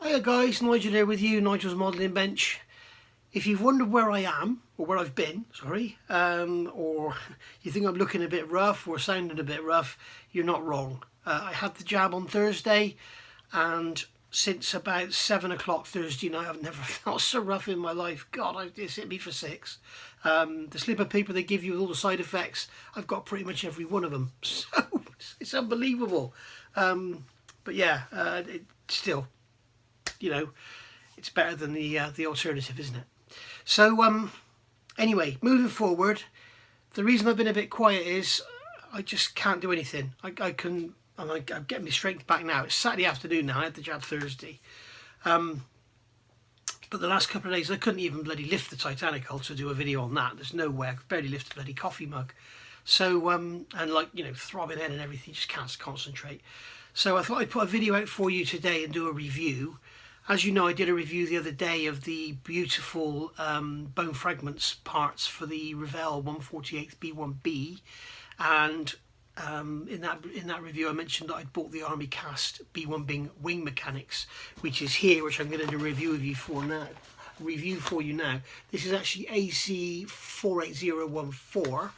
Hiya guys, Nigel here with you, Nigel's Modelling Bench. If you've wondered where I am, or where I've been, sorry, or you think I'm looking a bit rough or sounding a bit rough, you're not wrong. I had the jab on Thursday, and since about 7 o'clock Thursday night I've never felt so rough in my life. God, it's hit me for 6. The slip of paper they give you with all the side effects, I've got pretty much every one of them, so it's unbelievable. But yeah, still, you know, it's better than the alternative, isn't it? So anyway, moving forward, the reason I've been a bit quiet is I just can't do anything. I'm getting my strength back now. It's Saturday afternoon now. I had the jab Thursday, but the last couple of days I couldn't even bloody lift the Titanic hull to do a video on that. There's no way. I could barely lift a bloody coffee mug. So and like, you know, throbbing head and everything, just can't concentrate. So I thought I'd put a video out for you today and do a review. As you know, I did a review the other day of the beautiful bone fragments parts for the Revell 148th B-1B, and in that review I mentioned that I'd bought the Army Cast B-1B wing mechanics, which is here, which I'm going to do a review for you now. This is actually AC48014.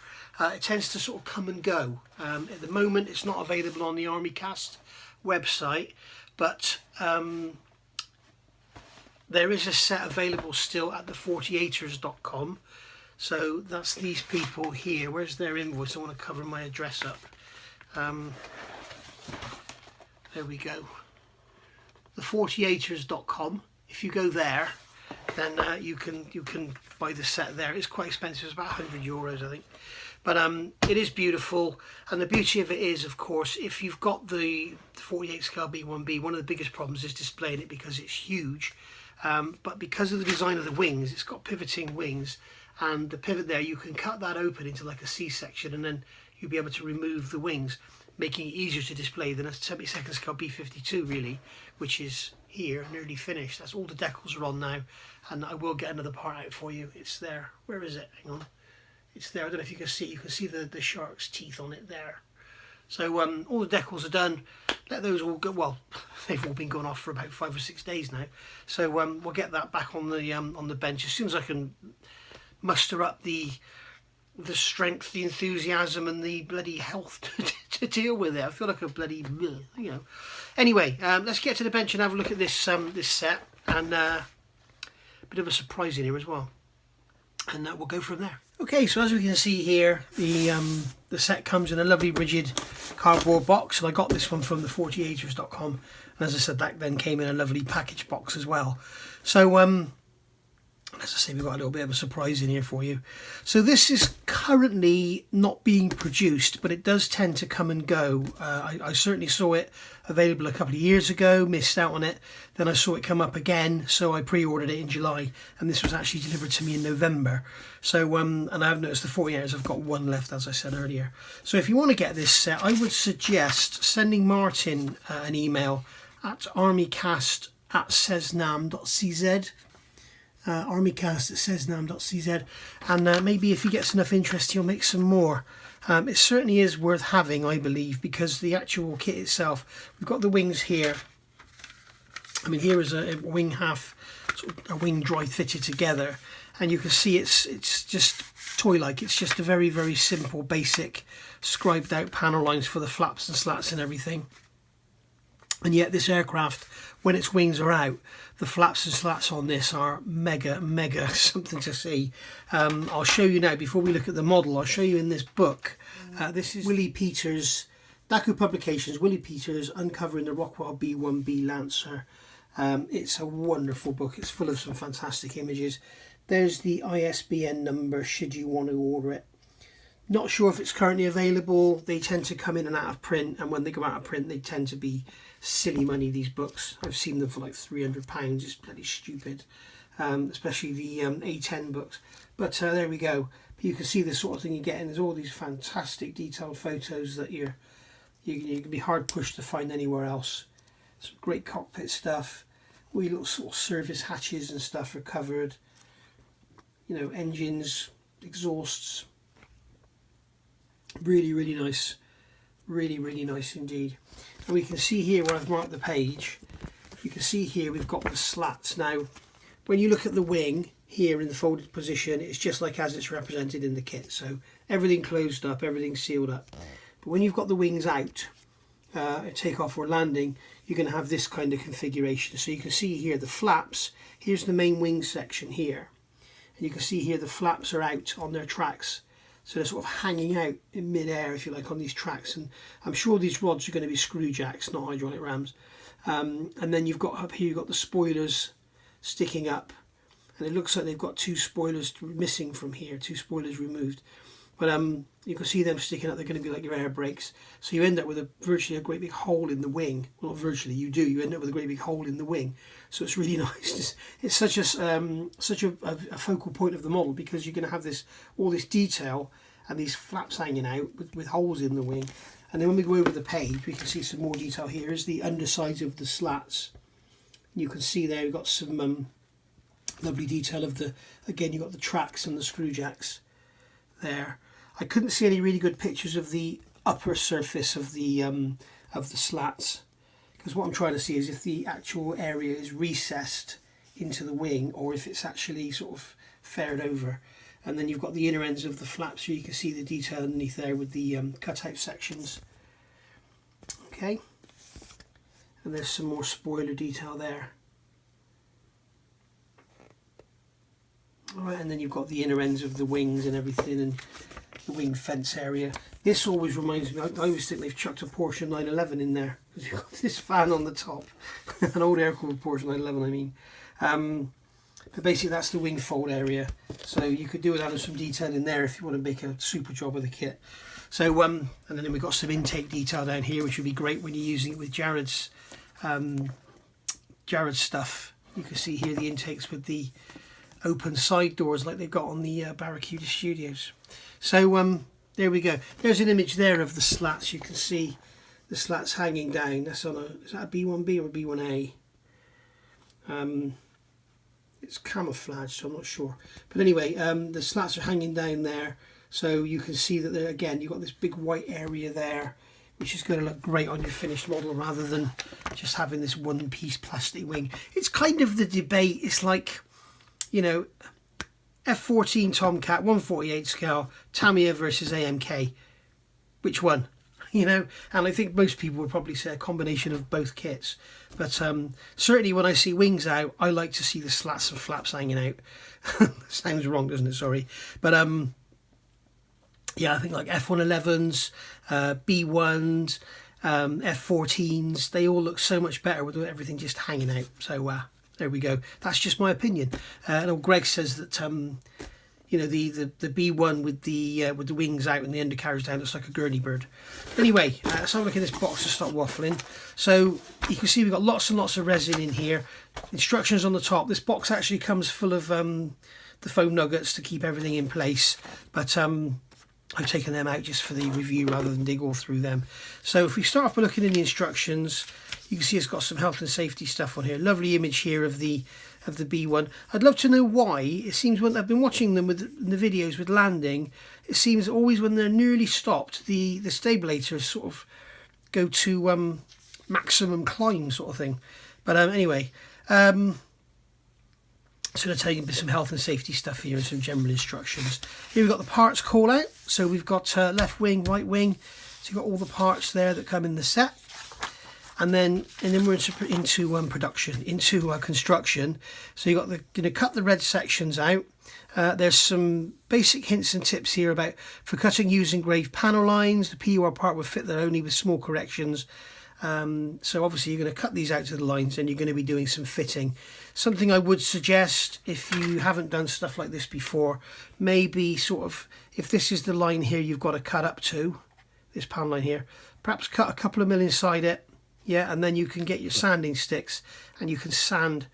It tends to sort of come and go. At the moment it's not available on the Army Cast website, but there is a set available still at the 48ers.com. So that's these people here. Where's their invoice? I want to cover my address up. There we go. The 48ers.com. If you go there, then you can buy the set there. It's quite expensive. It's about €100, I think. But it is beautiful, and the beauty of it is, of course, if you've got the 48 scale B-1B, one of the biggest problems is displaying it because it's huge. But because of the design of the wings, it's got pivoting wings, and the pivot there, you can cut that open into like a C-section, and then you'll be able to remove the wings, making it easier to display than a 72nd scale B-52 really, which is here, nearly finished. That's all the decals are on now, and I will get another part out for you. It's there. Where is it? Hang on. It's there. I don't know if you can see. You can see the shark's teeth on it there. So all the decals are done. Let those all go. Well, they've all been going off for about 5 or 6 days now. So we'll get that back on the bench as soon as I can muster up the strength, the enthusiasm, and the bloody health to deal with it. I feel like a bloody, you know. Anyway, let's get to the bench and have a look at this this set, and a bit of a surprise in here as well. And we'll go from there. Okay, so as we can see here, the set comes in a lovely rigid cardboard box, and I got this one from the 48ers.com, and as I said, that then came in a lovely package box as well. So as I say, we've got a little bit of a surprise in here for you. So this is currently not being produced, but it does tend to come and go. I certainly saw it available a couple of years ago, missed out on it. Then I saw it come up again, so I pre-ordered it in July, and this was actually delivered to me in November. So, and I've noticed the 48ers have got one left, as I said earlier. So if you want to get this set, I would suggest sending Martin an email at armycast@cesnam.cz. armycast@cesnam.cz, and maybe if he gets enough interest he'll make some more. It certainly is worth having, I believe, because the actual kit itself, we've got the wings here. I mean, here is a wing half, sort of a wing drive fitted together, and you can see it's just toy-like. It's just a very, very simple, basic, scribed out panel lines for the flaps and slats and everything. And yet this aircraft, when its wings are out, the flaps and slats on this are mega something to see. I'll show you now, before we look at the model, I'll show you in this book. This is Willie Peters, Daku Publications, Willie Peters, Uncovering the Rockwell B-1B Lancer. It's a wonderful book. It's full of some fantastic images. There's the ISBN number should you want to order it. Not sure if it's currently available. They tend to come in and out of print, and when they go out of print they tend to be silly money, these books. I've seen them for like £300. It's bloody stupid, especially the A10 books. But there we go. You can see the sort of thing you're getting. There's all these fantastic detailed photos that you can be hard pushed to find anywhere else. Some great cockpit stuff. All your little sort of service hatches and stuff are covered. You know, engines, exhausts. Really nice. Really nice indeed. And we can see here where I've marked the page, you can can see here we've got the slats. Now when you look at the wing here in the folded position, it's just like as it's represented in the kit, so everything closed up, everything sealed up. But when you've got the wings out, takeoff or landing, you're going to have this kind of configuration. So you can see here the flaps, here's the main wing section here, and you can see here the flaps are out on their tracks, so they're sort of hanging out in mid-air, if you like, on these tracks. And I'm sure these rods are going to be screw jacks, not hydraulic rams. And then you've got up here, you've got the spoilers sticking up, and it looks like they've got 2 spoilers missing from here, 2 spoilers removed. But you can see them sticking up. They're going to be like your air brakes, so you end up with virtually a great big hole in the wing. Well, not virtually, you do. You end up with a great big hole in the wing, so it's really nice. It's such a focal point of the model, because you're going to have all this detail and these flaps hanging out with holes in the wing. And then when we go over the page, we can see some more detail. Here is the undersides of the slats. You can see there we've got some lovely detail of again, you've got the tracks and the screw jacks there. I couldn't see any really good pictures of the upper surface of the slats, because what I'm trying to see is if the actual area is recessed into the wing or if it's actually sort of faired over. And then you've got the inner ends of the flaps, so you can see the detail underneath there with the cutout sections. Okay, and there's some more spoiler detail there. Alright, and then you've got the inner ends of the wings and everything, and the wing fence area. This always reminds me, I always think they've chucked a Porsche 911 in there, because you've got this fan on the top, an old air-cooled Porsche 911 I mean. But basically that's the wing fold area, so you could do with having some detail in there if you want to make a super job of the kit. So and then we've got some intake detail down here, which would be great when you're using it with Jared's stuff. You can see here the intakes with the open side doors like they've got on the Barracuda Studios. So there we go. There's an image there of the slats. You can see the slats hanging down. That's on is that a B-1B or a B-1A? It's camouflage, so I'm not sure. But anyway, the slats are hanging down there, so you can see that there again you've got this big white area there, which is going to look great on your finished model rather than just having this one-piece plastic wing. It's kind of the debate. It's like, you know, F-14 Tomcat 1/48 scale Tamiya versus AMK. Which one? You know, and I think most people would probably say a combination of both kits. But certainly when I see wings out, I like to see the slats and flaps hanging out. Sounds wrong, doesn't it? Sorry. But yeah, I think like F111s, B1s, F14s, they all look so much better with everything just hanging out. So there we go. That's just my opinion. And Greg says that you know, the B1 with the wings out and the undercarriage down looks like a gurney bird. Anyway, let's have a look at this box to stop waffling. So you can see we've got lots and lots of resin in here. Instructions on the top. This box actually comes full of the foam nuggets to keep everything in place, but I've taken them out just for the review rather than dig all through them. So if we start off by looking in the instructions, you can see it's got some health and safety stuff on here. Lovely image here of the B1. I'd love to know why. It seems when I've been watching them with the videos with landing, it seems always when they're nearly stopped, the stabilators sort of go to maximum climb sort of thing. But anyway, so I'll tell you some health and safety stuff here and some general instructions. Here we've got the parts call out. So we've got left wing, right wing. So you've got all the parts there that come in the set. And then we're into production, into construction. So you've got going to cut the red sections out. There's some basic hints and tips here about for cutting using engraved panel lines. The PUR part will fit there only with small corrections. So obviously you're going to cut these out to the lines and you're going to be doing some fitting. Something I would suggest if you haven't done stuff like this before, maybe sort of, if this is the line here you've got to cut up to, this panel line here, perhaps cut a couple of mil inside it. Yeah, and then you can get your sanding sticks and you can sand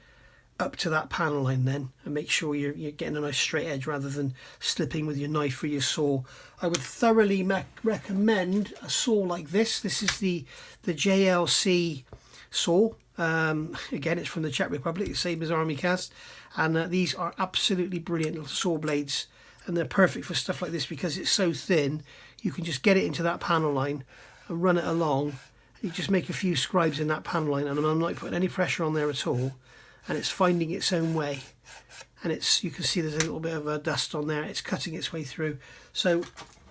up to that panel line then and make sure you're getting a nice straight edge rather than slipping with your knife or your saw. I would thoroughly recommend a saw like this. This is the JLC saw. Again, it's from the Czech Republic, the same as Army Cast. And these are absolutely brilliant little saw blades. And they're perfect for stuff like this because it's so thin. You can just get it into that panel line and run it along. You just make a few scribes in that panel line, and I'm not putting any pressure on there at all, and it's finding its own way. And you can see there's a little bit of dust on there. It's cutting its way through. So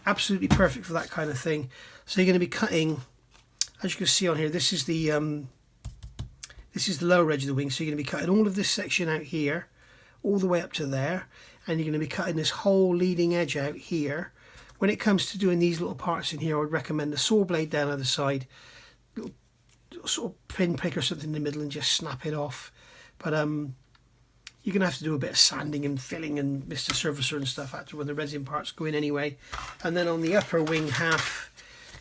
absolutely perfect for that kind of thing. So you're going to be cutting, as you can see on here, this is the lower edge of the wing. So you're going to be cutting all of this section out here, all the way up to there, and you're going to be cutting this whole leading edge out here. When it comes to doing these little parts in here, I would recommend the saw blade down either side, little sort of pin prick or something in the middle, and just snap it off. But you're going to have to do a bit of sanding and filling and Mr. Servicer and stuff after when the resin parts go in anyway. And then on the upper wing half,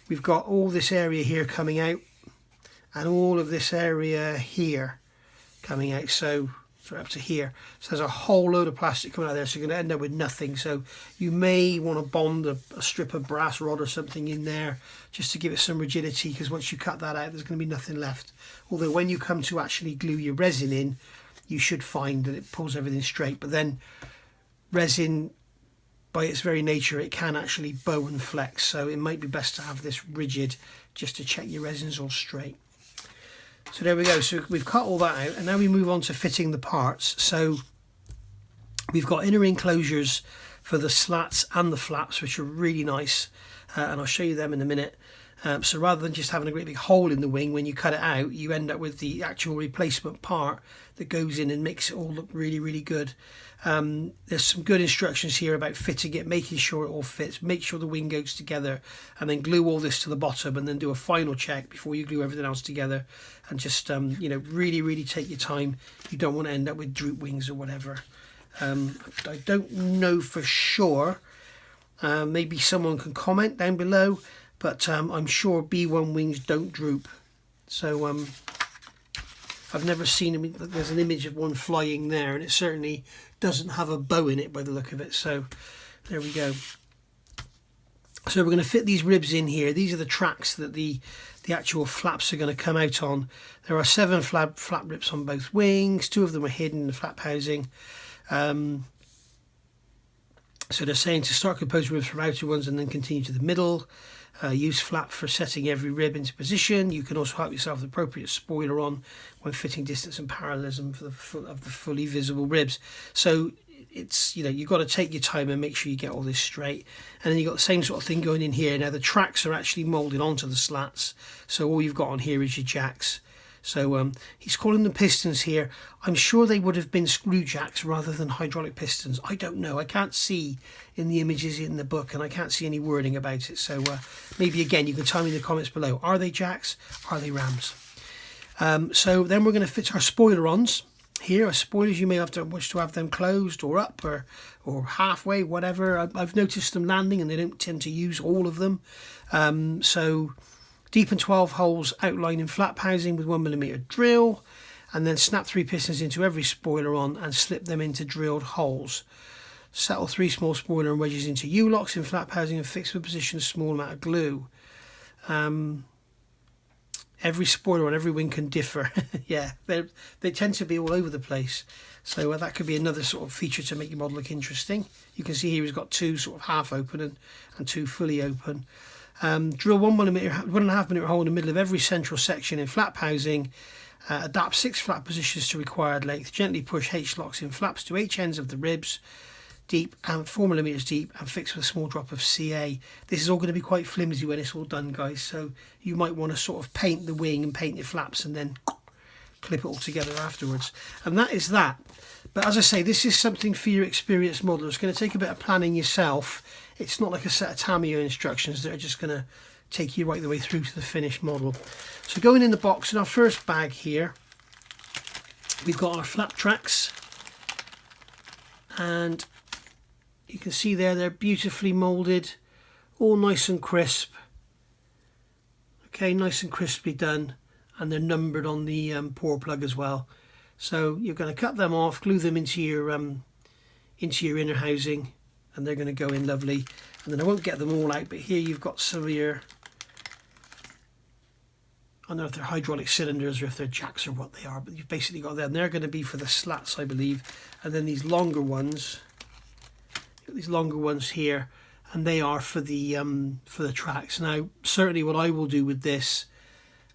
we've got all this area here coming out, and all of this area here coming out. So up to here. So there's a whole load of plastic coming out there, so you're going to end up with nothing. So you may want to bond a strip of brass rod or something in there just to give it some rigidity, because once you cut that out, there's going to be nothing left. Although when you come to actually glue your resin in, you should find that it pulls everything straight. But then resin, by its very nature, it can actually bow and flex, so it might be best to have this rigid just to check your resin's all straight. So there we go. So we've cut all that out, and now we move on to fitting the parts. So we've got inner enclosures for the slats and the flaps, which are really nice, and I'll show you them in a minute. So rather than just having a great big hole in the wing, when you cut it out, you end up with the actual replacement part that goes in and makes it all look really, really good. There's some good instructions here about fitting it, making sure it all fits, make sure the wing goes together, and then glue all this to the bottom, and then do a final check before you glue everything else together. And just you know, really, really take your time. You don't want to end up with droop wings or whatever. I don't know for sure. Maybe someone can comment down below, but I'm sure B1 wings don't droop. So I've never seen them. There's an image of one flying there, and it certainly doesn't have a bow in it by the look of it. So there we go. So we're going to fit these ribs in here. These are the tracks that the actual flaps are going to come out on. There are 7 flap ribs on both wings. 2 of them are hidden in the flap housing. So they're saying to start composing ribs from outer ones and then continue to the middle. Use flap for setting every rib into position. You can also help yourself with appropriate spoiler on when fitting distance and parallelism for the fully visible ribs. So it's, you know, you've got to take your time and make sure you get all this straight. And then you've got the same sort of thing going in here. Now the tracks are actually moulded onto the slats, so all you've got on here is your jacks. So he's calling them pistons here. I'm sure they would have been screw jacks rather than hydraulic pistons. I don't know. I can't see in the images in the book, and I can't see any wording about it. So maybe again you can tell me in the comments below. Are they jacks? Are they rams? So then we're going to fit our spoiler-ons. Here are spoilers. You may have to wish to have them closed or up or halfway, whatever. I've noticed them landing, and they don't tend to use all of them. So deepen 12 holes outline in flap housing with 1mm drill, and then snap 3 pistons into every spoiler on and slip them into drilled holes. Settle 3 small spoiler and wedges into U-locks in flap housing and fix with position a small amount of glue. Every spoiler on every wing can differ. Yeah, they tend to be all over the place. So that could be another sort of feature to make your model look interesting. You can see here he's got 2 sort of half open and 2 fully open. Drill 1.5mm hole in the middle of every central section in flap housing. Adapt 6 flap positions to required length. Gently push H-locks in flaps to H ends of the ribs, deep and 4mm deep, and fix with a small drop of CA. This is all going to be quite flimsy when it's all done, guys, so you might want to sort of paint the wing and paint your flaps and then clip it all together afterwards. And that is that. But as I say, this is something for your experienced modeler. It's going to take a bit of planning yourself. It's not like a set of Tamiya instructions that are just going to take you right the way through to the finished model. So going in the box, in our first bag here, we've got our flap tracks, and you can see there they're beautifully moulded, all nice and crisp. Okay, nice and crisply done, and they're numbered on the pour plug as well. So you're going to cut them off, glue them into your inner housing, and they're going to go in lovely. And then I won't get them all out, but here you've got some of your, I don't know if they're hydraulic cylinders or if they're jacks or what they are, but you've basically got them. They're going to be for the slats, I believe. And then these longer ones here, and they are for the tracks. Now certainly what I will do with this,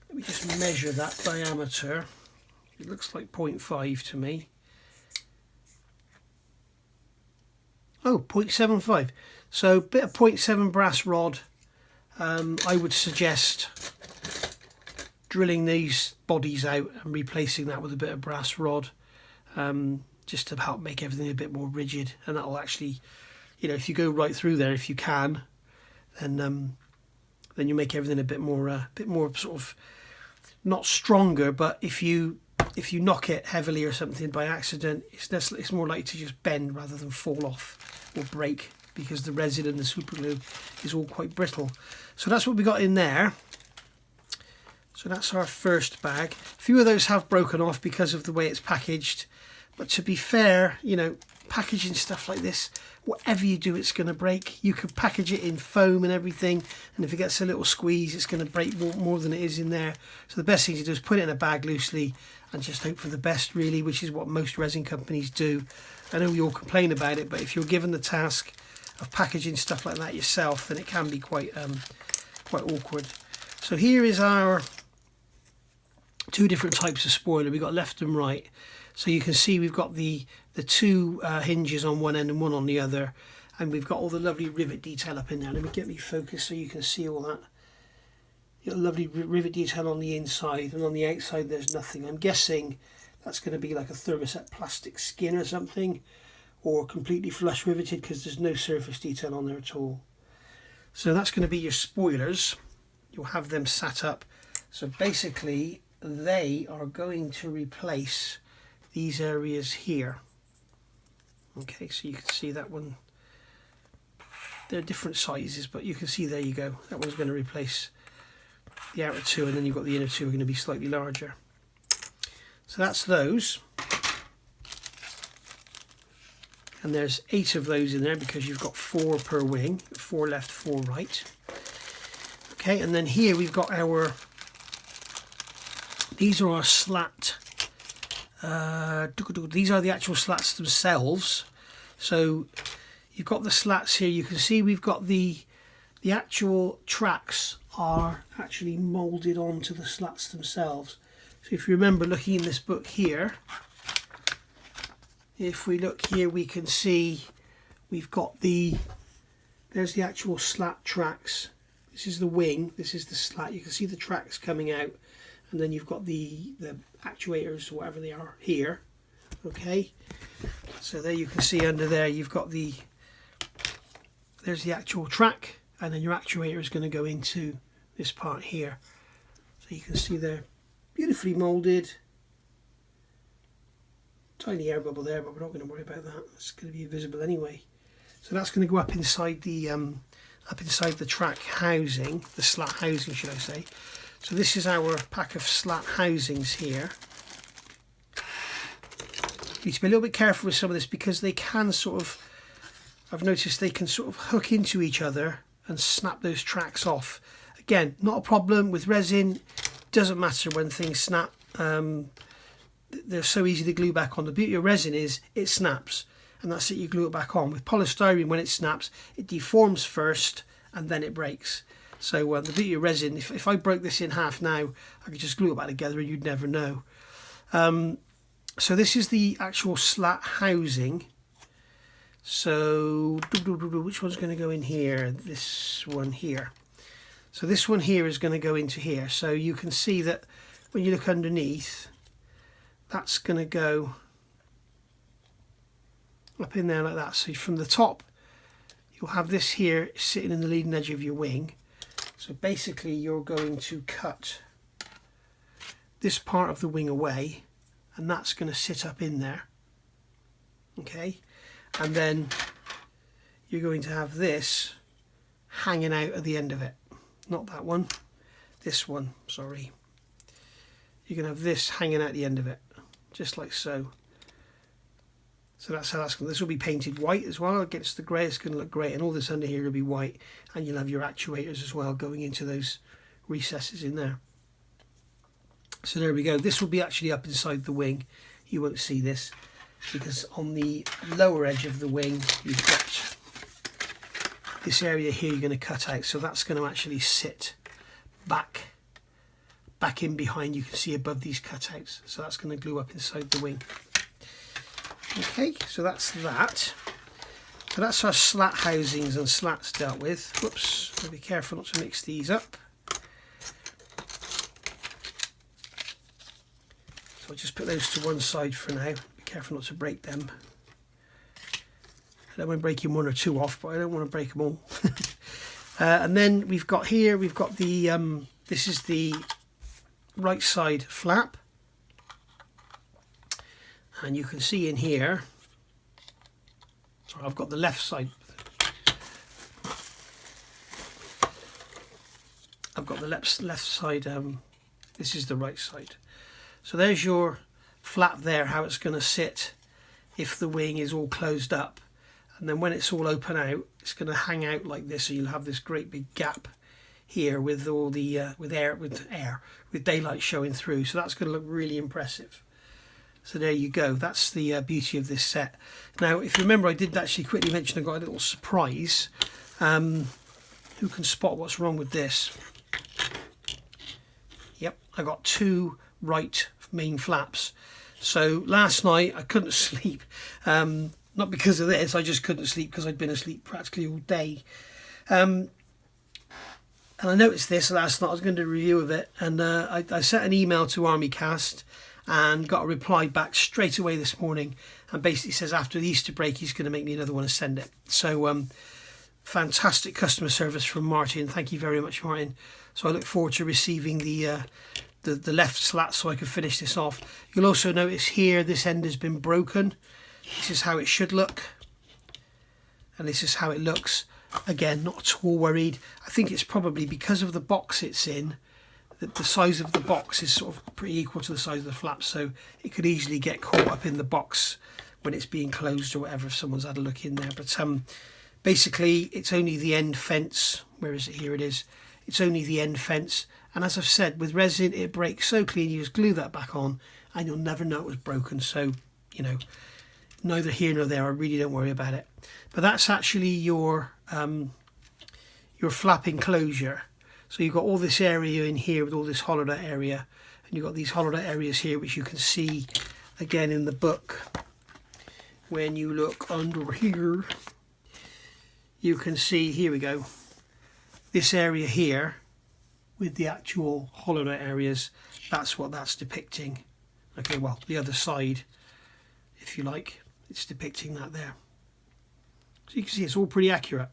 Let me just measure that diameter. It looks like 0.5 to me. Oh, 0.75. So a bit of 0.7 brass rod. I would suggest drilling these bodies out and replacing that with a bit of brass rod, just to help make everything a bit more rigid. And that will actually, you know, if you go right through there, if you can, then you make everything a bit more sort of not stronger. But if you knock it heavily or something by accident, it's more likely to just bend rather than fall off or break, because the resin and the super glue is all quite brittle. So that's what we got in there. So that's our first bag. A few of those have broken off because of the way it's packaged, but to be fair, you know, packaging stuff like this, whatever you do, it's going to break. You could package it in foam and everything, and if it gets a little squeeze, it's going to break more than it is in there. So the best thing to do is put it in a bag loosely and just hope for the best, really, which is what most resin companies do. I know we all complain about it, but if you're given the task of packaging stuff like that yourself, then it can be quite awkward. So here is our two different types of spoiler. We've got left and right. So you can see we've got the two hinges on one end and one on the other, and we've got all the lovely rivet detail up in there. Let me get me focused so you can see all that. You've got lovely rivet detail on the inside, and on the outside there's nothing. I'm guessing that's going to be like a thermoset plastic skin or something, or completely flush riveted, because there's no surface detail on there at all. So that's going to be your spoilers. You'll have them sat up. So basically they are going to replace these areas here. Okay, so you can see that one. They're different sizes, but you can see, there you go, that one's going to replace the outer two, and then you've got the inner two are going to be slightly larger. So that's those. And there's 8 of those in there because you've got 4 per wing, 4 left, 4 right. Okay, and then here we've got our, these are our slat. These are the actual slats themselves. So you've got the slats here. You can see we've got the actual tracks are actually moulded onto the slats themselves. So if you remember looking in this book here, if we look here, we can see we've got there's the actual slat tracks. This is the wing, this is the slat. You can see the tracks coming out, and then you've got the actuators, whatever they are, here. Okay, so there you can see under there you've got there's the actual track, and then your actuator is going to go into this part here. So you can see they're beautifully moulded. Tiny air bubble there, but we're not going to worry about that. It's going to be invisible anyway. So that's going to go up inside the track housing, the slat housing, should I say. So this is our pack of slat housings here. You need to be a little bit careful with some of this, because they can sort of, I've noticed they can sort of hook into each other and snap those tracks off. Again, not a problem with resin. Doesn't matter when things snap. They're so easy to glue back on. The beauty of resin is it snaps, and that's it, you glue it back on. With polystyrene, when it snaps, it deforms first and then it breaks. So the beauty of resin, if I broke this in half now, I could just glue it back together and you'd never know. So this is the actual slat housing. So which one's going to go in here? This one here. So this one here is going to go into here. So you can see that when you look underneath, that's going to go up in there like that. So from the top, you'll have this here sitting in the leading edge of your wing. So basically you're going to cut this part of the wing away, and that's going to sit up in there. Okay, and then you're going to have this hanging out at the end of it. Not that one, this one, sorry. You're going to have this hanging out the end of it, just like so. So that's how that's going. This will be painted white as well against the grey. It's going to look great, and all this under here will be white, and you'll have your actuators as well going into those recesses in there. So there we go. This will be actually up inside the wing. You won't see this because on the lower edge of the wing you've got this area here you're going to cut out. So that's going to actually sit back back in behind, you can see above these cutouts. So that's going to glue up inside the wing. Okay, so that's that. So that's our slat housings and slats dealt with. Whoops, gotta be careful not to mix these up. So I'll just put those to one side for now. Be careful not to break them. I don't mind breaking one or two off, but I don't want to break them all. And then we've got here, we've got the, this is the right side flap. And you can see in here, sorry, I've got the left side. I've got the left side, this is the right side. So there's your flap there, how it's going to sit if the wing is all closed up. And then when it's all open out, it's going to hang out like this, so you'll have this great big gap here with all the with daylight showing through. So that's going to look really impressive. So there you go. That's the beauty of this set. Now, if you remember, I did actually quickly mention I got a little surprise. Who can spot what's wrong with this? Yep, I got two right main flaps. So last night I couldn't sleep. Not because of this, I just couldn't sleep because I'd been asleep practically all day. And I noticed this last night. I was going to do a review of it, and I sent an email to ArmyCast and got a reply back straight away this morning, and basically says after the Easter break he's going to make me another one and send it. So fantastic customer service from Martin. Thank you very much, Martin. So I look forward to receiving the left slat so I can finish this off. You'll also notice here this end has been broken. This is how it should look, and this is how it looks. Again, not at all worried. I think it's probably because of the box it's in, that the size of the box is sort of pretty equal to the size of the flap, so it could easily get caught up in the box when it's being closed or whatever if someone's had a look in there. But basically it's only the end fence. Where is it? Here it is. It's only the end fence, and as I've said, with resin it breaks so clean. You just glue that back on and you'll never know it was broken. So, you know, neither here nor there. I really don't worry about it. But that's actually your flap enclosure. So you've got all this area in here with all this hollow out area, and you've got these hollow out areas here which you can see again in the book. When you look under here, you can see, here we go, this area here with the actual hollow out areas. That's what that's depicting. Okay, well, the other side, if you like, it's depicting that there. So you can see it's all pretty accurate.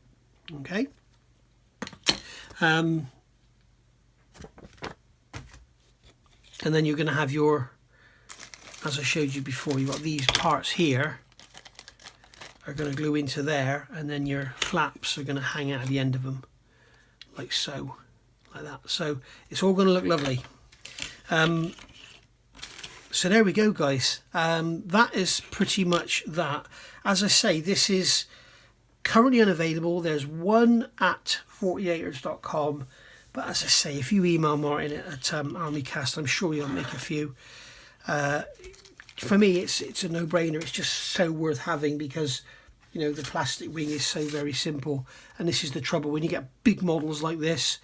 Okay. And then you're going to have your, as I showed you before, you've got these parts here are going to glue into there, and then your flaps are going to hang out at the end of them like so, like that. So it's all going to look lovely. So there we go, guys. That is pretty much that. As I say, this is currently unavailable. There's one at 48ers.com, but as I say, if you email Martin at ArmyCast, I'm sure he'll make a few. For me, it's a no-brainer. It's just so worth having because, you know, the plastic wing is so very simple, and this is the trouble when you get big models like this.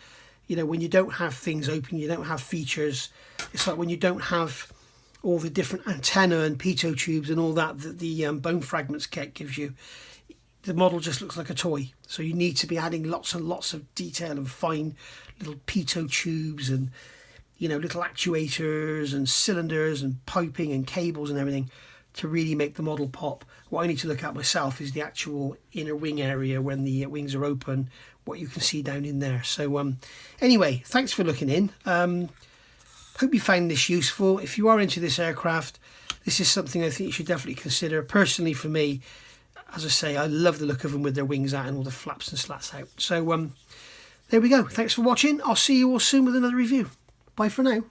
You know, when you don't have things open, you don't have features. It's like when you don't have all the different antenna and pitot tubes and all that the bone fragments kit gives you. The model just looks like a toy. So you need to be adding lots and lots of detail and fine little pitot tubes and, you know, little actuators and cylinders and piping and cables and everything to really make the model pop. What I need to look at myself is the actual inner wing area when the wings are open, what you can see down in there. So anyway, thanks for looking in. Hope you found this useful. If you are into this aircraft, this is something I think you should definitely consider. Personally, for me, as I say, I love the look of them with their wings out and all the flaps and slats out. So there we go. Thanks for watching. I'll see you all soon with another review. Bye for now.